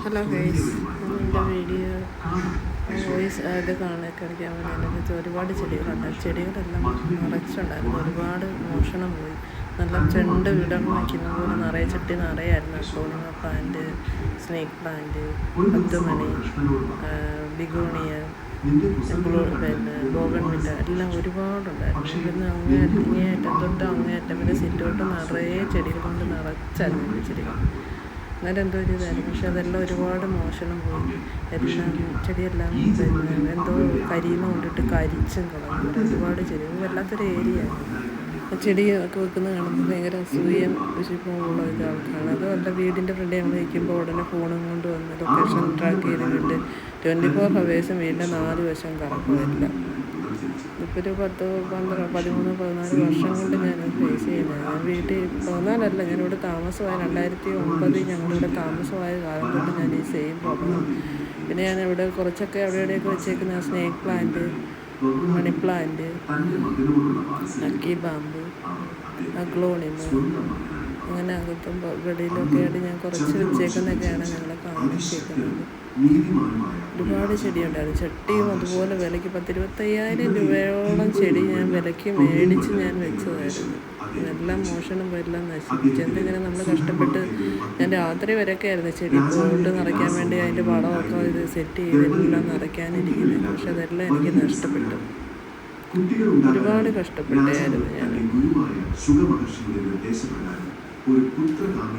Hello guys, എൻ്റെ video voice അത് കാണിക്കാൻ വേണ്ടി ഒരുപാട് ചെടികളുണ്ട്. ചെടികളെല്ലാം നിറച്ചുണ്ടായിരുന്നു. ഒരുപാട് മോഷണം പോയി. നല്ല ചെണ്ട് വിടർന്ന് വയ്ക്കുന്ന പോലെ നിറയെ ചട്ടി നിറയായിരുന്നു. സോണിമ പ്ലാന്റ്, സ്നേക്ക് പ്ലാന്റ്, 10 മണി, ബിഗോണിയ, പിന്നെ ബോഗൺവില്ല എല്ലാം ഒരുപാടുണ്ടായിരുന്നു. ഇവിടുന്ന് അങ്ങേയറ്റം തൊട്ട് അങ്ങേയറ്റം പിന്നെ സിറ്റോട്ട് നിറയെ ചെടികൾ കൊണ്ട് നിറച്ചായിരുന്നു ചെടികൾ. അന്നേരം എന്തോ ഒരു ഇതായിരുന്നു. പക്ഷെ അതെല്ലാം ഒരുപാട് മോഷണം പോയി. എല്ലാം ചെടിയെല്ലാം പിന്നെ എന്തോ കരിയുന്ന കൊണ്ടിട്ട് കരിച്ചും കളഞ്ഞു. ഒരുപാട് ചെടി വല്ലാത്തൊരു ഏരിയ. ചെടിയൊക്കെ വെക്കുന്നത് കാണുമ്പോൾ ഭയങ്കര അസൂയം വിശിപ്പുള്ള ഒരാൾക്കാണ്. അതുമല്ല, വീടിൻ്റെ ഫ്രണ്ടിൽ നമ്മൾ വയ്ക്കുമ്പോൾ ഉടനെ ഫോണും കൊണ്ട് വന്ന് ലൊക്കേഷൻ ട്രാക്ക് ചെയ്തിട്ടുണ്ട്. 24 ഹവേഴ്സും വീടിൻ്റെ 4 വശം കറക്കുമില്ല. ഇപ്പോൾ ഒരു 10, 12, 13, 14 വർഷം കൊണ്ട് ഞാനത് ഫേസ് ചെയ്യുന്നത്. ഞാൻ വീട്ടിൽ 14 ഞാനിവിടെ താമസമായ 2009 ഞങ്ങളിവിടെ താമസമായ കാലം തൊട്ട് ഞാൻ ഈ സെയിം പ്രോബ്ലം. പിന്നെ ഞാനിവിടെ കുറച്ചൊക്കെ അവിടെ ഇവിടെയൊക്കെ വെച്ചേക്കുന്ന snake plant, money plant, lucky bamboo, aglaonema, അങ്ങനെ അകത്തും വെളിയിലൊക്കെ ആയിട്ട് ഞാൻ കുറച്ച് വെച്ചേക്കുന്നതൊക്കെയാണ് ഞങ്ങളെ കാണിച്ചേക്കുന്നത്. ഒരുപാട് ചെടിയുണ്ടായിരുന്നു. ചട്ടിയും അതുപോലെ വിലയ്ക്ക് 10-25,000 രൂപയോളം ചെടി ഞാൻ വിലയ്ക്ക് മേടിച്ച് ഞാൻ വെച്ചതായിരുന്നു. എല്ലാം മോഷണം എല്ലാം നശിപ്പിച്ച്. എന്തിങ്ങനെ നമ്മൾ കഷ്ടപ്പെട്ട് ഞാൻ രാത്രി വരെയൊക്കെ ആയിരുന്നു ചെടി പോട്ട് നിറയ്ക്കാൻ വേണ്ടി അതിൻ്റെ വളമൊക്കെ ഇത് സെറ്റ് ചെയ്തെല്ലാം നിറയ്ക്കാനിരിക്കുന്നത്. പക്ഷെ അതെല്ലാം എനിക്ക് നഷ്ടപ്പെട്ടു. ഒരുപാട് കഷ്ടപ്പെട്ടായിരുന്നു ഞാൻ.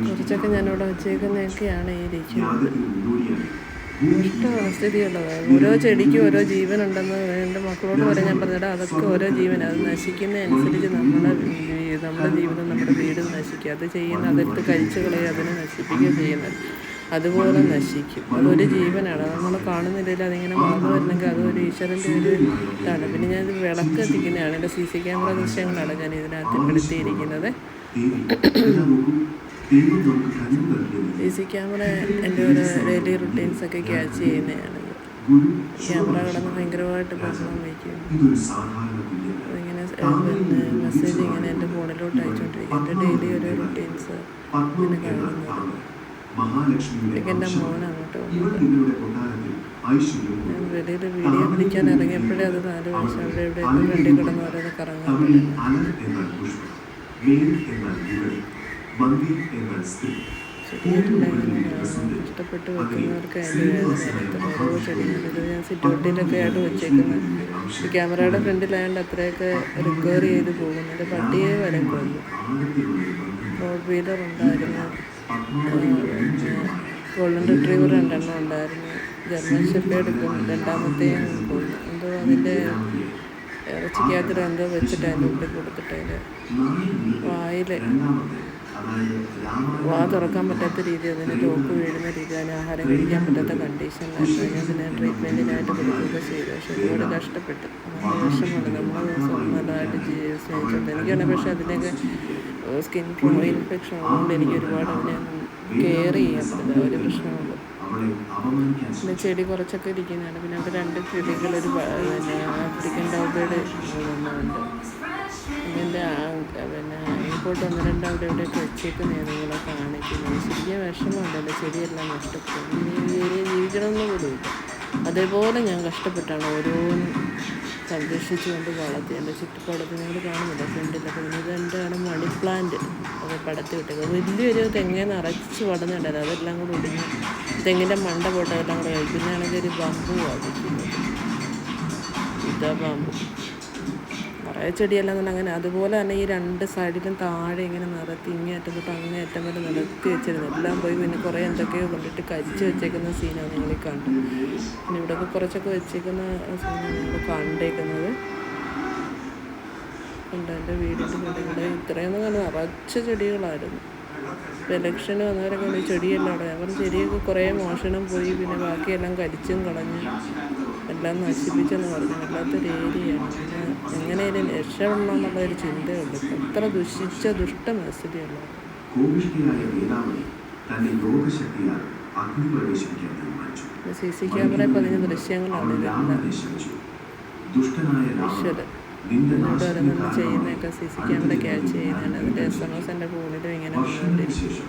കുറച്ചൊക്കെ ഞാനിവിടെ വെച്ചേക്കുന്നതൊക്കെയാണ് ഈ ഇരിക്കുന്നത്. ഇഷ്ടസ്ഥിതിയുള്ളതാണ്. ഓരോ ചെടിക്കും ഓരോ ജീവനുണ്ടെന്ന് എൻ്റെ മക്കളോട് വരെ ഞാൻ പറഞ്ഞിട്ട് അതൊക്കെ ഓരോ ജീവനാണ്. അത് നശിക്കുന്നതനുസരിച്ച് നമ്മുടെ ജീവിതം, നമ്മുടെ വീട് നശിക്കുക. അത് ചെയ്യുന്ന അതെടുത്ത് കഴിച്ചു കളയുക, അതിനെ നശിപ്പിക്കുക ചെയ്യുന്നത് അതുപോലെ നശിക്കും. അതൊരു ജീവനാണ്. അത് നമ്മൾ കാണുന്നില്ല. അതിങ്ങനെ വളർന്നു വരണമെങ്കിൽ അതൊരു ഈശ്വരൻ്റെ ഒരു ഇതാണ്. പിന്നെ ഞാനിത് വിളക്ക് എത്തിക്കുന്നതാണ്. എൻ്റെ CC ക്യാമറ ദൃശ്യങ്ങളാണ് ഞാൻ ഇതിനകത്ത് പെടുത്തിയിരിക്കുന്നത്. CC ക്യാമറ എൻ്റെ ഒരു ഡെയിലി റുട്ടീൻസൊക്കെ ക്യാച്ച് ചെയ്യുന്നതാണ്. ക്യാമറ കിടന്ന് ഭയങ്കരമായിട്ട് ബഹളം വയ്ക്കും. അതിങ്ങനെ പിന്നെ മെസ്സേജ് ഇങ്ങനെ എൻ്റെ ഫോണിലോട്ട് അയച്ചുകൊണ്ടിരിക്കും. എൻ്റെ ഡെയിലി ഒരു റുട്ടീൻസ് ഇങ്ങനെ കാണുന്നത്. എനിക്ക് എൻ്റെ മോൻ അങ്ങോട്ട് വന്നത് ഞാൻ വെളിയിൽ വീഡിയോ പിടിക്കാൻ ഇറങ്ങിയപ്പോഴേ അത് 4 വർഷം അവിടെ ഇവിടെയൊക്കെ വേണ്ടി കിടന്ന് ഓരോന്ന് കറങ്ങാൻ ചെടിയെല്ലാം ഇഷ്ടപ്പെട്ട് വെക്കുന്നവർക്ക് അതിൻ്റെ വേദന. ഓരോ ചെടികളിൽ ഞാൻ സിറ്റൗട്ടിലൊക്കെ ആയിട്ട് വെച്ചേക്കുന്നത്. ഈ ക്യാമറയുടെ ഫ്രണ്ടിലായതുകൊണ്ട് അത്രയൊക്കെ റിക്കവർ ചെയ്ത് പോകുന്നു. എൻ്റെ പട്ടിയെ വരെ കൊന്നു. റോഡ് വീലർ ഉണ്ടായിരുന്നു, ഗോൾഡൻ റിട്രീവർ 2 ഉണ്ടായിരുന്നു, ജർമ്മൻ ഷെപ്പേർഡ് രണ്ടാമത്തെയും കൊന്നു. എന്തോ അതിൻ്റെ ഇറച്ചിക്കകത്തിൽ എന്തോ വെച്ചിട്ട് അതിൻ്റെ ഉള്ളിൽ കൊടുത്തിട്ട് അതിൻ്റെ വായിൽ തുറക്കാൻ പറ്റാത്ത രീതി, അതിന് ലോക്ക് വീഴുന്ന രീതി, അതിന് ആഹാരം കഴിക്കാൻ പറ്റാത്ത കണ്ടീഷനിലായിരുന്നു. അതിന് ട്രീറ്റ്മെൻറ്റിനായിട്ട് കൊടുക്കുകയൊക്കെ ചെയ്തു. പക്ഷെ ഒരുപാട് കഷ്ടപ്പെട്ടു. വിഷമമുണ്ട്. നമ്മൾ നല്ലതായിട്ട് സ്നേഹിച്ചുകൊണ്ട് എനിക്കാണ്. പക്ഷേ അതിനൊക്കെ സ്കിൻ ഇൻഫെക്ഷൻ ഉള്ളതുകൊണ്ട് എനിക്ക് ഒരുപാട് അതിനെ കെയർ ചെയ്യാൻ പറ്റില്ല. ഒരു പ്രശ്നമുള്ളൂ. പിന്നെ ചെടി കുറച്ചൊക്കെ ഇരിക്കുന്നതാണ്. പിന്നെ അവിടെ 2 ചെടികൾ, ഒരു പിന്നെ ആഫ്രിക്കൻ ഡൗബേഡ് ഒന്നുണ്ട്. ഇതിൻ്റെ പിന്നെ ഇങ്ങോട്ട് 1-2 അവിടെ ഇവിടെയൊക്കെ വെച്ചേക്കുന്നതാണ് നിങ്ങളെ കാണിക്കുന്നത്. ശരിക്കും വിഷമമുണ്ടല്ലോ. ചെടിയെല്ലാം നഷ്ടപ്പെടും. ഈ ഏരിയ ജീവിക്കണമെന്ന് പോലുമില്ല. അതേപോലെ ഞാൻ കഷ്ടപ്പെട്ടാണ് ഓരോന്നും സംരക്ഷിച്ചുകൊണ്ട് വളർത്തി. എൻ്റെ ചുറ്റുപാടത്ത് നിങ്ങൾ കാണുന്നില്ല ഫ്രണ്ടിലൊക്കെ. പിന്നെ ഇതെന്താണ് മണി പ്ലാന്റ്, അത് പടത്തി വിട്ടത്. വലിയൊരു തെങ്ങ് നിറച്ച് വളർന്നുണ്ടായിരുന്നു. അതെല്ലാം കൂടെ ഒടിഞ്ഞ് തെങ്ങിൻ്റെ മണ്ട പോട്ട് അതെല്ലാം കൂടെ കഴിക്കും. പിന്നെ ആണെങ്കിൽ ഒരു ബമ്പു ആയിരിക്കുന്നത്. ഇതാ ബമ്പു. കുറേ ചെടിയെല്ലാം തന്നെ അങ്ങനെ. അതുപോലെ തന്നെ ഈ 2 സൈഡിലും താഴെ ഇങ്ങനെ നിറത്തി ഇങ്ങേറ്റം തൊട്ട് അങ്ങേയറ്റം വരെ നിറത്തി വെച്ചിരുന്നു. എല്ലാം പോയി. പിന്നെ കുറേ എന്തൊക്കെയോ കൊണ്ടിട്ട് കരിച്ച് വെച്ചേക്കുന്ന സീനാണ് നിങ്ങൾ കണ്ടു. പിന്നെ ഇവിടെയൊക്കെ കുറച്ചൊക്കെ വെച്ചേക്കുന്ന സീനാണ് നിങ്ങൾ കണ്ടേക്കുന്നത്. ഉണ്ട് എൻ്റെ വീടിൻ്റെ ഇവിടെ ഇത്രയൊന്നും കണ്ട് നിറച്ച് ചെടികളായിരുന്നു. ഇലക്ഷന് വന്നവരൊക്കെ ഉണ്ട് ചെടിയെല്ലാം അവിടെ. അവർ ചെടിയൊക്കെ കുറേ മോഷണം പോയി. പിന്നെ ബാക്കിയെല്ലാം കരിച്ചും കളഞ്ഞ് എല്ലാം നശിപ്പിച്ചെന്ന് പറഞ്ഞു. വല്ലാത്തൊരു ഏരിയയാണ്. പിന്നെ എങ്ങനെയായാലും രക്ഷപ്പെടണം എന്നുള്ളൊരു ചിന്തയുള്ളൂ. അത്ര ദുഷിച്ച ദുഷ്ടമനസ്ഥിതിയുള്ളൂ. CC ക്യാമറ പതിഞ്ഞ ദൃശ്യങ്ങളാണ് ഇതെല്ലാം. വിഷ്വല് ഇവിടെ ഓരോന്നും ചെയ്യുന്നതൊക്കെ CC ക്യാമറ ക്യാച്ച് ചെയ്യുന്നതാണ്. അതിൻ്റെ SMS എൻ്റെ ഫോണിലും ഇങ്ങനെ വന്നുകൊണ്ടിരിക്കും.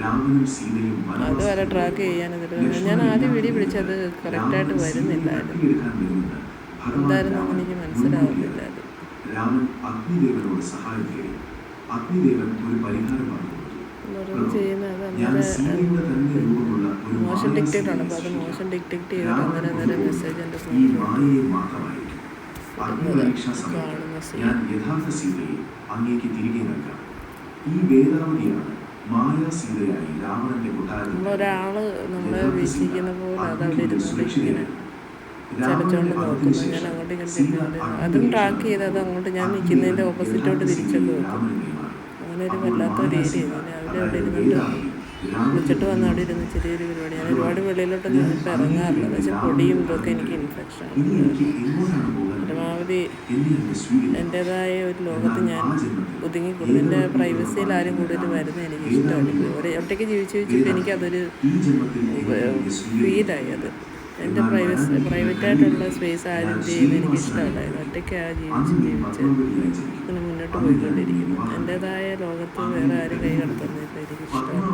രാമനും സീതയും അത് വരെ ട്രാക്ക് ചെയ്യാനെന്നിട്ട് ഞാൻ ആദ്യം വീഡിയോ പിടിച്ചത് കറക്റ്റായിട്ട് വരുന്നില്ലായിരുന്നു. തട്ടിയെടുക്കാൻ വരുന്നത് എന്തായിരുന്നെന്ന് എനിക്ക് മനസ്സിലാവുന്നില്ലായിരുന്നു. രാമൻ അഗ്നിദേവനോട് സഹായം തേടി. അഗ്നിദേവൻ ഒരു പരിഹാരം പറഞ്ഞു. ഓരോന്ന് ചെയ്യുന്നത് ഞാൻ സീതയുടെ തന്നെ രൂപമുള്ള ഒരു മോശം ഡിക്റ്റേറ്റാണ്. അപ്പോൾ അത് മോശം ഡിക്റ്റേറ്റ് ചെയ്തിട്ട് അന്നേരം മെസ്സേജ് എൻ്റെ ഈ ഫോണിൽ മായയെ മാത്രമായിരിക്കും. അഗ്നിപരീക്ഷാ സമയത്ത് കാണുന്ന സീൻ. ഞാൻ യഥാർത്ഥ സീതയെ അങ്ങേക്ക് തിരികെ നൽകാം. ഈ വേദാവതിയാണ് മായാ സീതയായി രാവണന്റെ കൊട്ടാരത്തിൽ നമ്മളൊരാൾ നമ്മളെ വീക്ഷിക്കുന്ന പോലെ അത് അവിടെ ഇരുന്നിട്ട് ഇങ്ങനെ ചലച്ചോണ്ട് നോക്കുന്നു. ഞാൻ അങ്ങോട്ട് ഇങ്ങനെ തിരിഞ്ഞുകൊണ്ട് അതും ട്രാക്ക് ചെയ്ത് അത് അങ്ങോട്ട് ഞാൻ നിൽക്കുന്നതിൻ്റെ ഓപ്പോസിറ്റോട്ട് തിരിച്ചൊക്കെ വെക്കും. അങ്ങനെ ഒരു വല്ലാത്തൊരു ഏരിയ രാവിലെ അവിടെ ഇരുന്നിട്ട് വിളിച്ചിട്ട് വന്ന് അവിടെ ഇരുന്ന് ചെറിയൊരു പരിപാടി. ഞാൻ ഒരുപാട് വെളിയിലോട്ടൊന്നും ഇപ്പോൾ ഇറങ്ങാറില്ല. എന്ന് വെച്ചാൽ പൊടിയും ഇതൊക്കെ എനിക്ക് ഇൻഫെക്ഷൻ. പരമാവധി എൻ്റേതായ ഒരു ലോകത്ത് ഞാൻ ഒതുങ്ങിക്കൂടും. എൻ്റെ പ്രൈവസിയിൽ ആരും കൂടുതൽ വരുന്നത് എനിക്ക് ഇഷ്ടമല്ല. ഒറ്റയ്ക്ക് ജീവിച്ചിപ്പോൾ എനിക്കതൊരു ഫീലായി. അത് എൻ്റെ പ്രൈവറ്റായിട്ടുള്ള സ്പേസ് ആരും ചെയ്യുന്നത് എനിക്ക് ഇഷ്ടമല്ലായിരുന്നു. ഒറ്റയ്ക്കാണ് ജീവിച്ച് ഇങ്ങനെ മുന്നോട്ട് പോയിക്കൊണ്ടിരിക്കുന്നു. എൻ്റേതായ ലോകത്ത് വേറെ ആരും കൈ കടത്തുന്നത് എനിക്ക് ഇഷ്ടമല്ല.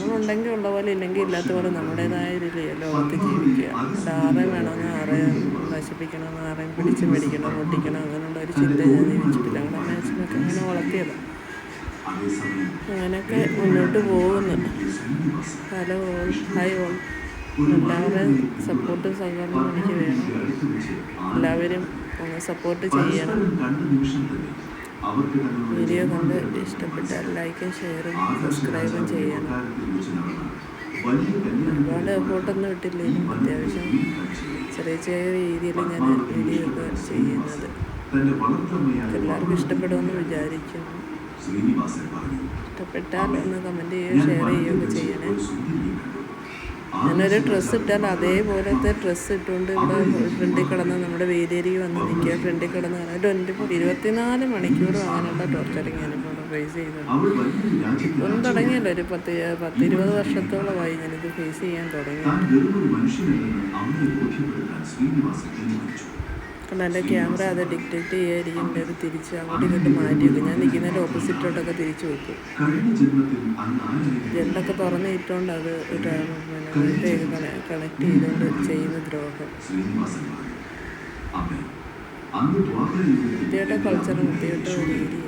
നമ്മളുണ്ടെങ്കിൽ ഉള്ള പോലെ ഇല്ലെങ്കിൽ ഇല്ലാത്ത പോലെ നമ്മുടേതായ ഒരു ലോകത്ത് ജീവിക്കുക. ആരെ വേണമെന്ന് ആരെയും നശിപ്പിക്കണമെന്ന് ആരെയും പിടിച്ച് മേടിക്കണം പൊട്ടിക്കണം അങ്ങനെയുള്ള ഒരു ചിന്ത ഞാൻ ജീവിച്ചിട്ടില്ല. അങ്ങനെ മാക്സിമൊക്കെ അങ്ങനെ വളർത്തിയതാണ്. അങ്ങനെയൊക്കെ മുന്നോട്ട് പോകുന്നു. Hello all, hi all. എല്ലാവരുടെയും സപ്പോർട്ടും സഹകരണവും എനിക്ക് വേണം. എല്ലാവരും ഒന്ന് സപ്പോർട്ട് ചെയ്യണം. വീഡിയോ കണ്ട് ഇഷ്ടപ്പെട്ടാൽ ലൈക്കും ഷെയറും സബ്സ്ക്രൈബും ചെയ്യണം. ഒരുപാട് എഫോർട്ടൊന്നും ഇട്ടില്ലെങ്കിലും അത്യാവശ്യം ചെറിയ ചെറിയ രീതിയിൽ ഞാൻ വീഡിയോ ഒക്കെ ചെയ്യുന്നത് എല്ലാവർക്കും ഇഷ്ടപ്പെടുമെന്ന് വിചാരിക്കുന്നു. ഇഷ്ടപ്പെട്ടാൽ ഒന്ന് കമൻറ്റ് ചെയ്യുകയോ ഷെയർ ചെയ്യുകയൊക്കെ ചെയ്യണേ. ഞാനൊരു ഡ്രസ്സ് ഇട്ടാൽ അതേപോലത്തെ ഡ്രസ്സ് ഇട്ടുകൊണ്ട് ഇവിടെ ഫ്രണ്ടിൽ കിടന്ന് നമ്മുടെ വേദിയേരിക്ക് വന്ന് നിൽക്കുക. ഫ്രണ്ടിൽ കിടന്ന് 24 മണിക്കൂറും അങ്ങനെയുള്ള ടോർച്ചറിങ് ഞാനിപ്പോൾ ഫേസ് ചെയ്യുന്നുണ്ട്. ഒന്നും തുടങ്ങിയല്ലോ, ഒരു 10-20 വർഷത്തോളമായി ഞാനിത് ഫേസ് ചെയ്യാൻ തുടങ്ങി. കാരണം എൻ്റെ ക്യാമറ അത് ഡിക്റ്റേറ്റ് ചെയ്യാതിരിക്കുമ്പോൾ അത് തിരിച്ച് അങ്ങോട്ടും ഇങ്ങോട്ട് മാറ്റി വെക്കും. ഞാൻ നിൽക്കുന്നതിൻ്റെ ഓപ്പോസിറ്റോട്ടൊക്കെ തിരിച്ച് വെക്കും. ജെല്ലൊക്കെ തുറന്നിട്ടുകൊണ്ട് അത് കണക്ട് ചെയ്തുകൊണ്ട് ചെയ്യുന്ന ദ്രോഹം. വൃത്തിയുടെ കൾച്ചർ വൃത്തിയുടെ രീതി